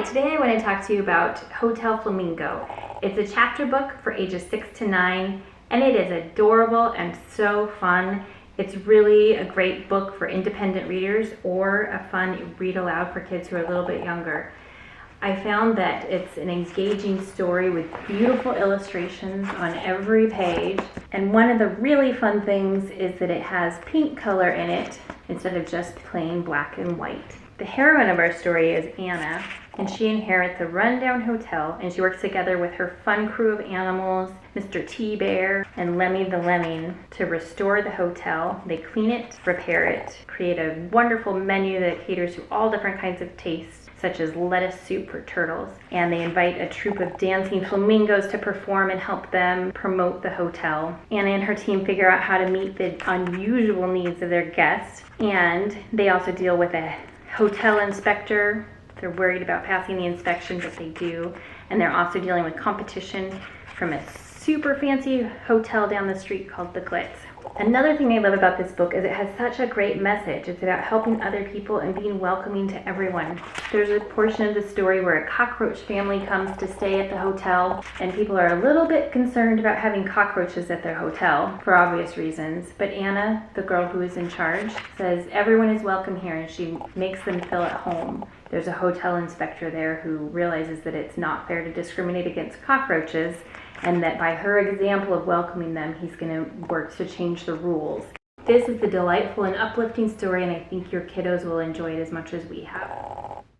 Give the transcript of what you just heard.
Hi, today I want to talk to you about Hotel Flamingo. It's a chapter book for ages 6 to 9, and it is adorable and so fun. It's really a great book for independent readers or a fun read aloud for kids who are a little bit younger. I found that it's an engaging story with beautiful illustrations on every page. And one of the really fun things is that it has pink color in it instead of just plain black and white. The heroine of our story is Anna, and she inherits a rundown hotel, and she works together with her fun crew of animals, Mr. T-Bear and Lemmy the Lemming, to restore the hotel. They clean it, repair it, create a wonderful menu that caters to all different kinds of tastes, such as lettuce soup for turtles. And they invite a troupe of dancing flamingos to perform and help them promote the hotel. Anna and her team figure out how to meet the unusual needs of their guests, and they also deal with a hotel inspector. They're worried about passing the inspection, but they do. And they're also dealing with competition from a super fancy hotel down the street called the Glitz. Another thing I love about this book is it has such a great message. It's about helping other people and being welcoming to everyone. There's a portion of the story where a cockroach family comes to stay at the hotel, and people are a little bit concerned about having cockroaches at their hotel for obvious reasons. But Anna, the girl who is in charge, says everyone is welcome here, and she makes them feel at home. There's a hotel inspector there who realizes that it's not fair to discriminate against cockroaches, and that by her example of welcoming them, he's going to work to change the rules. This is a delightful and uplifting story, and I think your kiddos will enjoy it as much as we have.